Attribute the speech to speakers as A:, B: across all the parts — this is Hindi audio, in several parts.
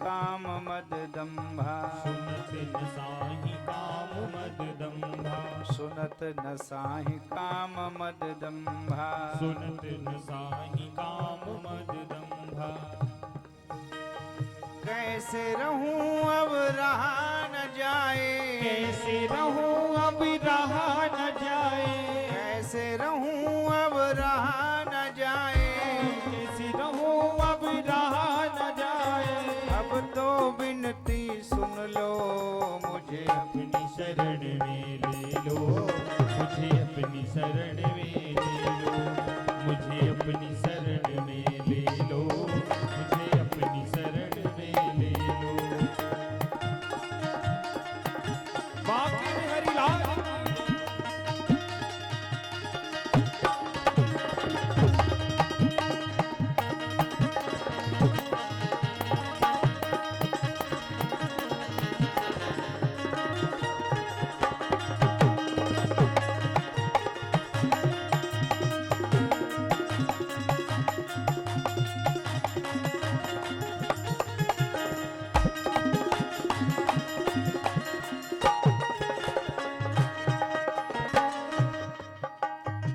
A: काम मद दंभा।
B: सुनत न साहि काम मद दंभा।
A: सुनत न साहि काम मद दंभा।
B: सुनत न साहि काम मद दंभा।
A: कैसे रहूं अब रहा न जाए।
B: कैसे रहूं अब रहा न जाए।
A: कैसे रहूं अब रहा न जाए।
B: कैसे रहूं अब रहा न जाए।
A: अब तो विनती सुन लो मुझे।
B: अपनी शरण में ले लो मुझे। अपनी शरण में ले लो मुझे। अपनी शरण में ले लो मुझे। अपनी शरण में ले लो। बाकी में हरिलाल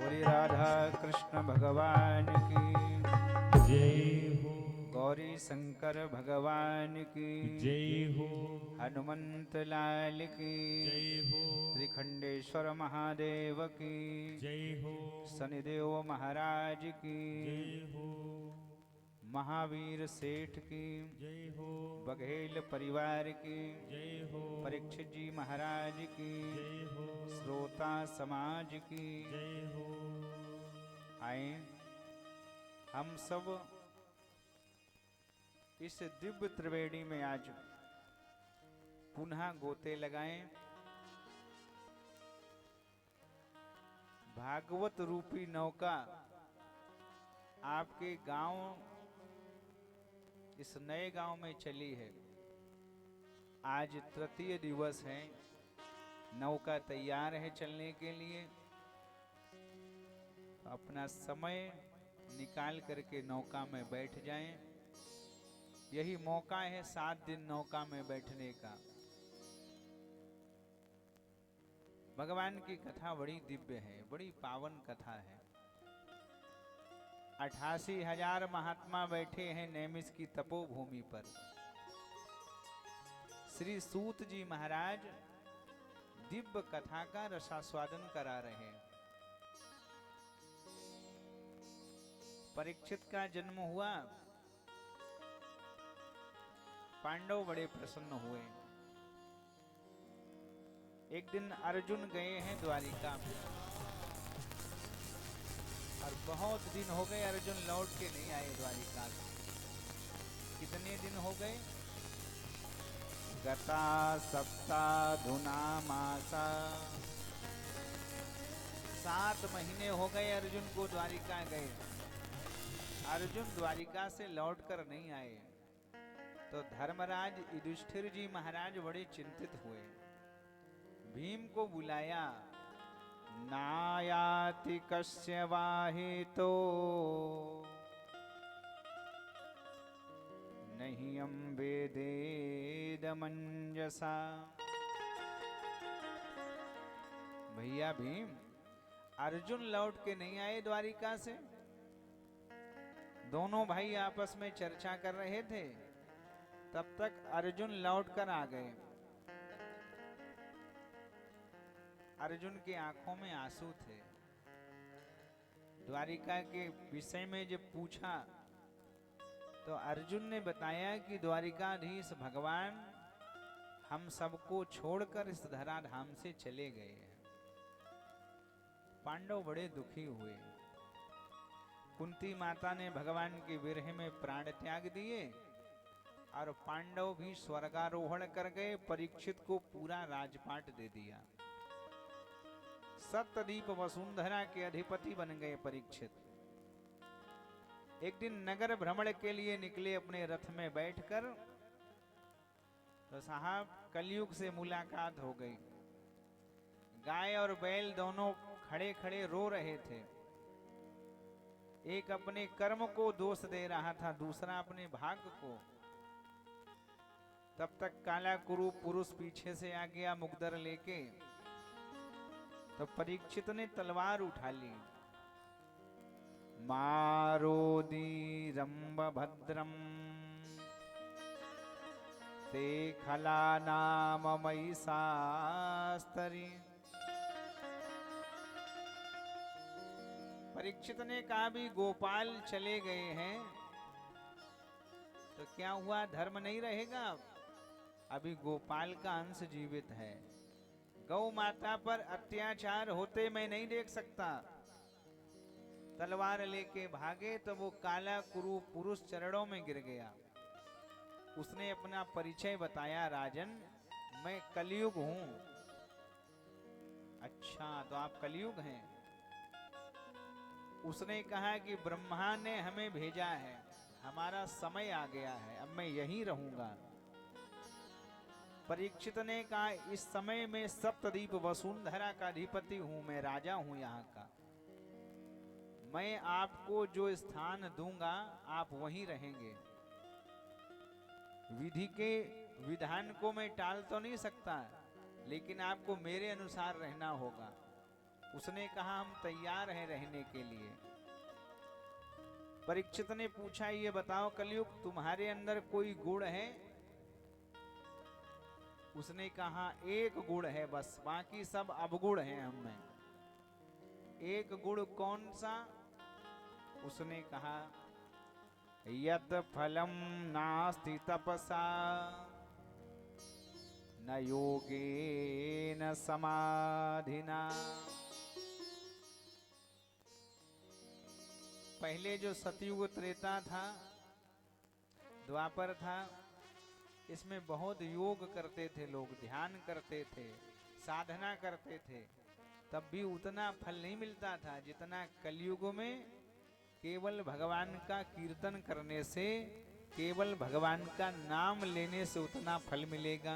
A: बोली राधा कृष्ण भगवान की।
B: जय हो।
A: गौरी शंकर भगवान की।
B: जय हो।
A: हनुमंत लाल की।
B: जय हो।
A: त्रिखंडेश्वर महादेव की।
B: जय हो।
A: शनिदेव महाराज की।
B: जय हो।
A: महावीर सेठ की।
B: जय हो।
A: बघेल परिवार की।
B: जय हो।
A: परीक्षित जी महाराज की।
B: जय हो।
A: श्रोता समाज की।
B: जय हो।
A: आए हम सब इस दिव्य त्रिवेणी में आज पुनः गोते लगाएं। भागवत रूपी नौका आपके गांव, इस नए गांव में चली है। आज तृतीय दिवस है। नौका तैयार है चलने के लिए। अपना समय निकाल करके नौका में बैठ जाएं। यही मौका है 7 दिन नौका में बैठने का। भगवान की कथा बड़ी दिव्य है, बड़ी पावन कथा है। 88,000 महात्मा बैठे हैं नैमिष की तपोभूमि पर। श्री सूत जी महाराज दिव्य कथा का रसास्वादन करा रहे हैं। परीक्षित का जन्म हुआ, पांडव बड़े प्रसन्न हुए। एक दिन अर्जुन गए हैं द्वारिका में और बहुत दिन हो गए अर्जुन लौट के नहीं आए द्वारिका से। कितने दिन हो गए? गता सप्ताधुना मासा। 7 महीने हो गए अर्जुन को द्वारिका गए। अर्जुन द्वारिका से लौट कर नहीं आए तो धर्मराज युधिष्ठिर जी महाराज बड़े चिंतित हुए। भीम को बुलाया। नायाति कस्य वाहितो नहीं वेदेद मंजसा। भैया भीम, अर्जुन लौट के नहीं आए द्वारिका से। दोनों भाई आपस में चर्चा कर रहे थे, तब तक अर्जुन लौट कर आ गए। अर्जुन की आंखों में आंसू थे। द्वारिका के विषय में जब पूछा तो अर्जुन ने बताया कि द्वारिकाधीश भगवान हम सबको छोड़कर इस धराधाम से चले गए हैं। पांडव बड़े दुखी हुए। कुंती माता ने भगवान के विरह में प्राण त्याग दिए और पांडव भी स्वर्गारोहण कर गए। परीक्षित को पूरा राजपाट दे दिया। सप्तद्वीप वसुंधरा के अधिपति बन गए परीक्षित। एक दिन नगर भ्रमण के लिए निकले अपने रथ में बैठकर, तो साहब कलयुग से मुलाकात हो गई। गाय और बैल दोनों खड़े खड़े रो रहे थे। एक अपने कर्म को दोष दे रहा था, दूसरा अपने भाग्य को। तब तक काला कुरु पुरुष पीछे से आ गया मुगदर लेके। तो परीक्षित ने तलवार उठा ली। मारोदी रंब भद्रम ते खला नाम मई शास्त्री। परीक्षित ने कहा भी गोपाल चले गए हैं तो क्या हुआ, धर्म नहीं रहेगा? अभी गोपाल का अंश जीवित है। गौ माता पर अत्याचार होते मैं नहीं देख सकता। तलवार लेके भागे तो वो काला कुरु पुरुष चरणों में गिर गया। उसने अपना परिचय बताया, राजन मैं कलयुग हूं। अच्छा, तो आप कलयुग हैं? उसने कहा कि ब्रह्मा ने हमें भेजा है, हमारा समय आ गया है, अब मैं यहीं रहूंगा। परीक्षित ने कहा, इस समय में सप्तद्वीप वसुंधरा का अधिपति हूं, मैं राजा हूं यहाँ का। मैं आपको जो स्थान दूंगा आप वहीं रहेंगे। विधि के विधान को मैं टाल तो नहीं सकता, लेकिन आपको मेरे अनुसार रहना होगा। उसने कहा, हम तैयार हैं रहने के लिए। परीक्षित ने पूछा, ये बताओ कलयुग तुम्हारे अंदर कोई गुण है? उसने कहा, एक गुण है बस, बाकी सब अवगुण हैं हम में। एक गुण कौन सा? उसने कहा, यत् फलम नास्ति तपसा न योगेन समाधिना। पहले जो सतयुग त्रेता था, द्वापर था, इसमें बहुत योग करते थे लोग, ध्यान करते थे, साधना करते थे, तब भी उतना फल नहीं मिलता था जितना कलयुग में केवल भगवान का कीर्तन करने से, केवल भगवान का नाम लेने से उतना फल मिलेगा।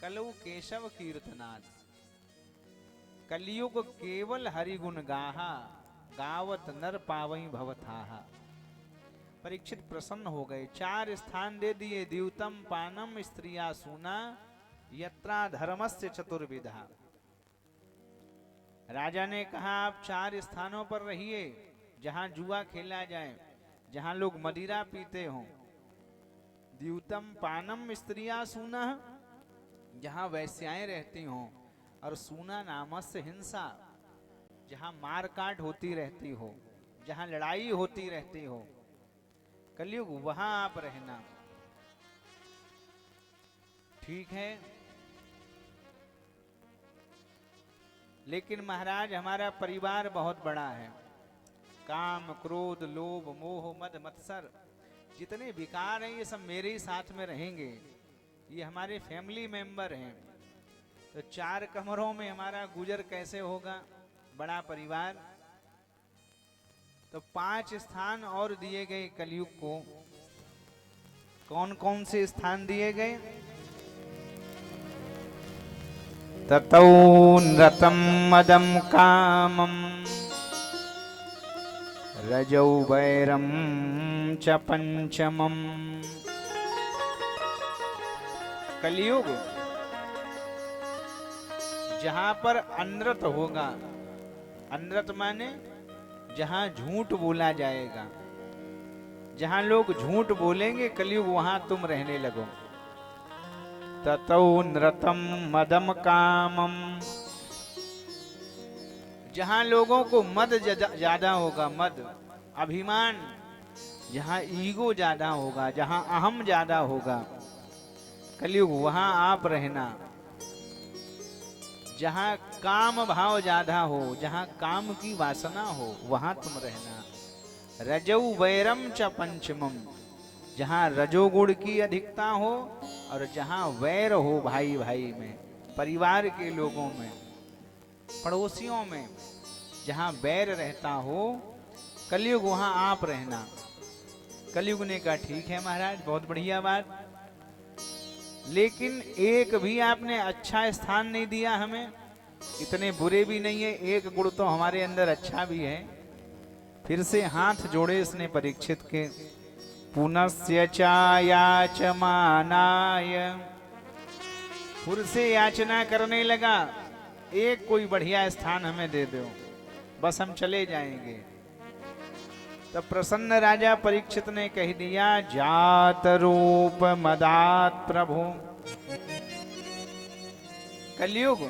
A: कलौ केशव कीर्तनात्, कलयुग केवल हरिगुण गाहा, गावत नर पावई भवथाहा। परीक्षित प्रसन्न हो गए। 4 स्थान दे दिए, द्यूतम पानम स्त्रिया सूना यत्रा धर्मस्य चतुर्विधा। राजा ने कहा, आप 4 स्थानों पर रहिए जहां जुआ खेला जाए, जहां लोग मदिरा पीते हों। द्यूतम पानम स्त्रिया सूना, जहां वैश्याएं रहती हों, और सूना नामस्य हिंसा, जहां मारकाट होती रहती हो, जहां लड़ाई होती रहती हो। कलयुग वहां आप रहना। ठीक है, लेकिन महाराज हमारा परिवार बहुत बड़ा है। काम क्रोध लोभ मोह मद मत्सर जितने विकार हैं ये सब मेरे ही साथ में रहेंगे। ये हमारे फैमिली मेंबर हैं, तो 4 कमरों में हमारा गुजर कैसे होगा? बड़ा परिवार। तो 5 स्थान और दिए गए कलयुग को। कौन कौन से स्थान दिए गए? ततौ नृतं मदं कामं रजौ वैरं च पंचमम्। कलयुग जहां पर अनृत होगा, अनृत माने जहां झूठ बोला जाएगा, जहां लोग झूठ बोलेंगे, कलयुग वहां तुम रहने लगो। ततौ नृतं मदम कामम, जहां लोगों को मद ज्यादा होगा, मद अभिमान, जहां ईगो ज्यादा होगा, जहां अहम ज्यादा होगा, कलयुग वहां आप रहना। जहां काम भाव ज्यादा हो, जहां काम की वासना हो, वहां तुम रहना। रजौ वैरम च पंचमम, जहां रजोगुण की अधिकता हो और जहां वैर हो भाई भाई में, परिवार के लोगों में, पड़ोसियों में, जहां वैर रहता हो, कलयुग वहां आप रहना। कलयुग ने कहा, ठीक है महाराज, बहुत बढ़िया बात, लेकिन एक भी आपने अच्छा स्थान नहीं दिया हमें। इतने बुरे भी नहीं है, एक गुण तो हमारे अंदर अच्छा भी है। फिर से हाथ जोड़े इसने परीक्षित के, पुनस्य चायाचमानाय, फिर से याचना करने लगा, एक कोई बढ़िया स्थान हमें दे दो, बस हम चले जाएंगे। तब प्रसन्न राजा परीक्षित ने कह दिया, जात रूप मदात प्रभु, कलयुग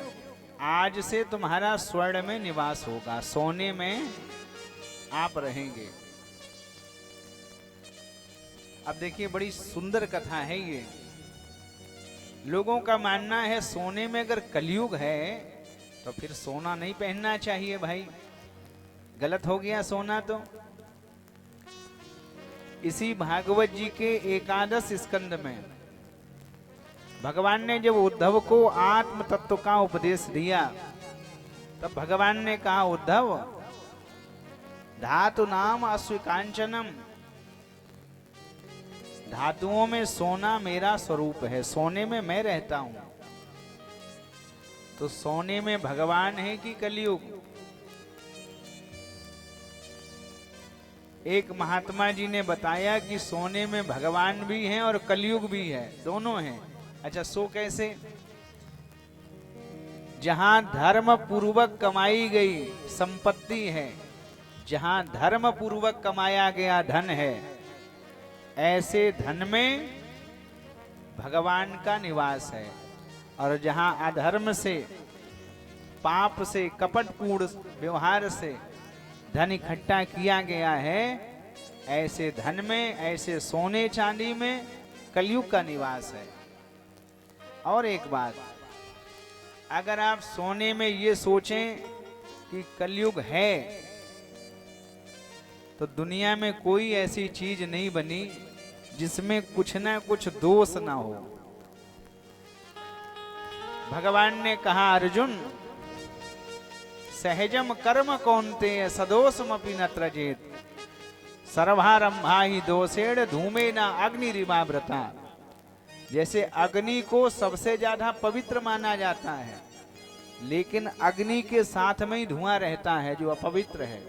A: आज से तुम्हारा स्वर्ण में निवास होगा, सोने में आप रहेंगे। अब देखिए बड़ी सुंदर कथा है ये। लोगों का मानना है सोने में अगर कलयुग है तो फिर सोना नहीं पहनना चाहिए भाई, गलत हो गया सोना तो। इसी भागवत जी के एकादश स्कंद में भगवान ने जब उद्धव को आत्म तत्व का उपदेश दिया, तब भगवान ने कहा, उद्धव धातु नाम अस्विकांचनम, धातुओं में सोना मेरा स्वरूप है, सोने में मैं रहता हूं। तो सोने में भगवान है कि कलयुग? एक महात्मा जी ने बताया कि सोने में भगवान भी हैं और कलयुग भी है, दोनों हैं। अच्छा, सो कैसे? जहां धर्म पूर्वक कमाई गई संपत्ति है, जहां धर्म पूर्वक कमाया गया धन है, ऐसे धन में भगवान का निवास है। और जहां अधर्म से, पाप से, कपटपूर्ण व्यवहार से धन इकट्ठा किया गया है, ऐसे धन में, ऐसे सोने चांदी में कलयुग का निवास है। और एक बात, अगर आप सोने में ये सोचें कि कलयुग है, तो दुनिया में कोई ऐसी चीज नहीं बनी जिसमें कुछ ना कुछ दोष ना हो। भगवान ने कहा, अर्जुन सहजम कर्म कौन्तेय सदोषमपि न त्रजेत, सर्वारंभा ही दोषेण धूमेन अग्निरिवावृता। जैसे अग्नि को सबसे ज्यादा पवित्र माना जाता है, लेकिन अग्नि के साथ में ही धुआं रहता है जो अपवित्र है।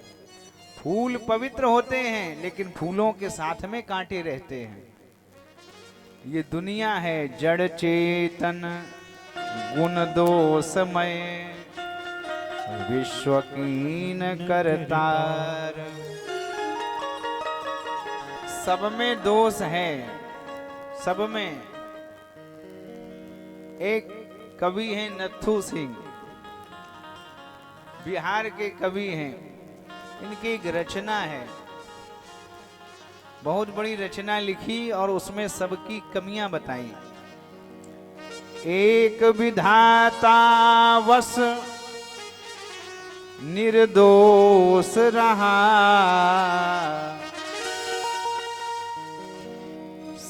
A: फूल पवित्र होते हैं, लेकिन फूलों के साथ में कांटे रहते हैं। ये दुनिया है जड़ चेतन गुण दोषमय, विश्वकीन करतार। सब में दोष है, सब में। एक कवि हैं नथु सिंह, बिहार के कवि हैं। इनकी एक रचना है, बहुत बड़ी रचना लिखी और उसमें सबकी कमियां बताई। एक विधाता वश निर्दोष रहा,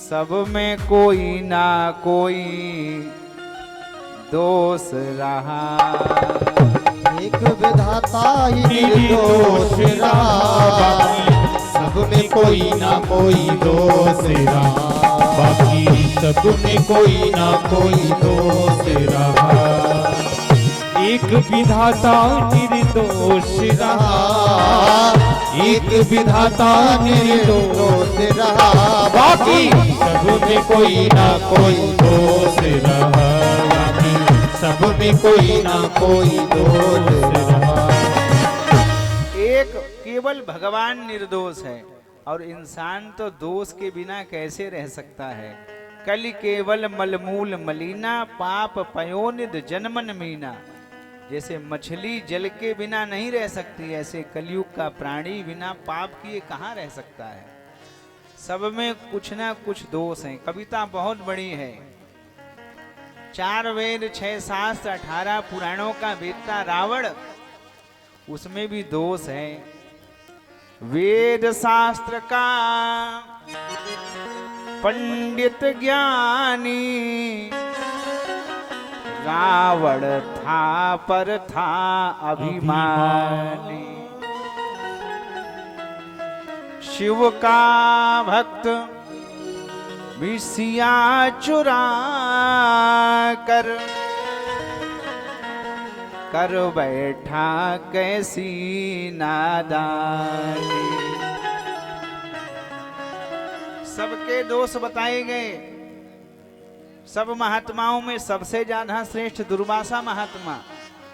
A: सब में कोई ना कोई दोष रहा।
C: एक विधाता ही निर्दोष रहा, सब में कोई ना कोई दोष रहा, बाकी सब में कोई ना कोई दोष रहा।
B: एक विधाता निर्दोष रहा,
C: एक विधाता निर्दोष रहा, बाकी
B: सब में कोई ना कोई दोष रहा,
C: सब में कोई ना कोई दोष रहा।
A: एक केवल भगवान निर्दोष है, और इंसान तो दोष के बिना कैसे रह सकता है। कलि केवल मलमूल मलिना, पाप पयोनिध जन्मन मीना। जैसे मछली जल के बिना नहीं रह सकती, ऐसे कलयुग का प्राणी बिना पाप किए कहाँ रह सकता है। सब में कुछ ना कुछ दोष है। कविता बहुत बड़ी है, 4 वेद 6 शास्त्र 18 पुराणों का वेदता रावण, उसमें भी दोष है। वेद शास्त्र का पंडित ज्ञानी, रावण था पर था अभिमानी। शिव का भक्त विषया चुरा कर बैठा कैसी नादानी। सबके दोष बताए गए। सब महात्माओं में सबसे ज्यादा श्रेष्ठ दुर्वासा महात्मा,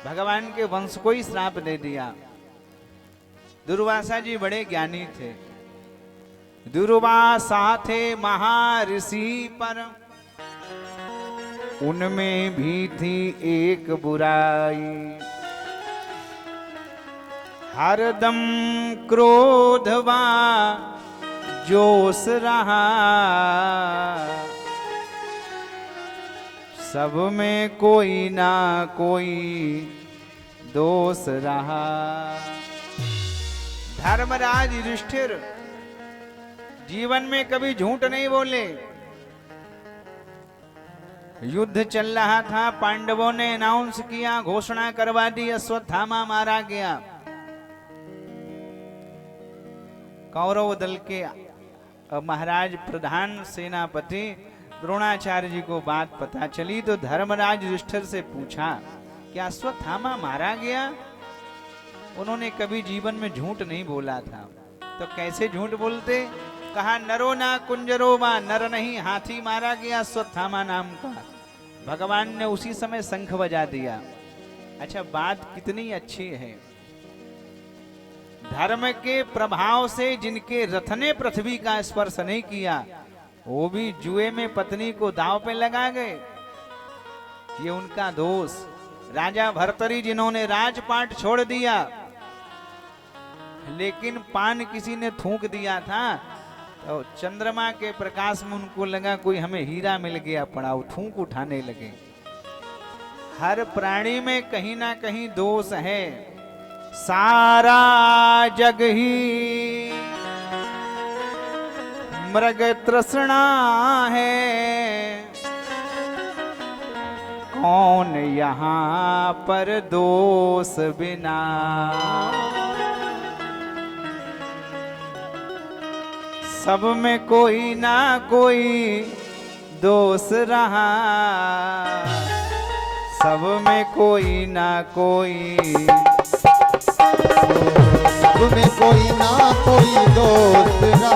A: भगवान के वंश को ही श्राप दे दिया। दुर्वासा जी बड़े ज्ञानी थे। दुर्वासा थे महर्षि पर, उनमें भी थी एक बुराई। हरदम क्रोधवा जोश रहा, सब में कोई ना कोई दोष रहा। धर्मराज युधिष्ठिर जीवन में कभी झूठ नहीं बोले। युद्ध चल रहा था, पांडवों ने अनाउंस किया, घोषणा करवा दी, अश्वत्थामा मारा गया। कौरव दल के महाराज प्रधान सेनापति द्रोणाचार्य जी को बात पता चली तो धर्मराज युधिष्ठिर से पूछा कि अश्वत्थामा मारा गया? उन्होंने कभी जीवन में झूठ नहीं बोला था, तो कैसे झूठ बोलते? कहा नरो ना कुंजरो वा, नर नहीं हाथी मारा गया अश्वत्थामा नाम का। भगवान ने उसी समय शंख बजा दिया। अच्छा, बात कितनी अच्छी है। धर्म के प्रभाव से जिनके रथ ने पृथ्वी का स्पर्श नहीं किया, वो भी जुए में पत्नी को दांव पे लगा गए। ये उनका दोष। राजा भर्तरी जिन्होंने राजपाट छोड़ दिया, लेकिन पान किसी ने थूक दिया था तो चंद्रमा के प्रकाश में उनको लगा कोई हमें हीरा मिल गया, पड़ा, वो थूक उठाने लगे। हर प्राणी में कहीं ना कहीं दोष है। सारा जग ही मृग तृष्णा है, कौन यहाँ पर दोष बिना। सब में कोई ना कोई दोष रहा, सब में कोई ना कोई,
C: सब में कोई ना कोई दोस्त रहा,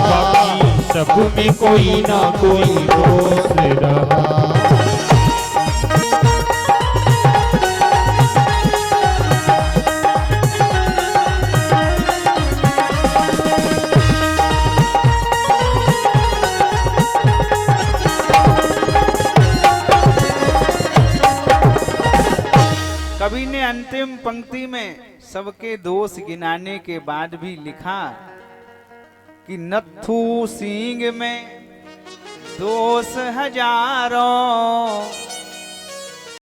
B: बाकी सब में कोई ना कोई दोस्त रहा।
A: कवि ने अंतिम पंक्ति में सबके दोष गिनाने के बाद भी लिखा कि नत्थू सींग में दोष हजारों,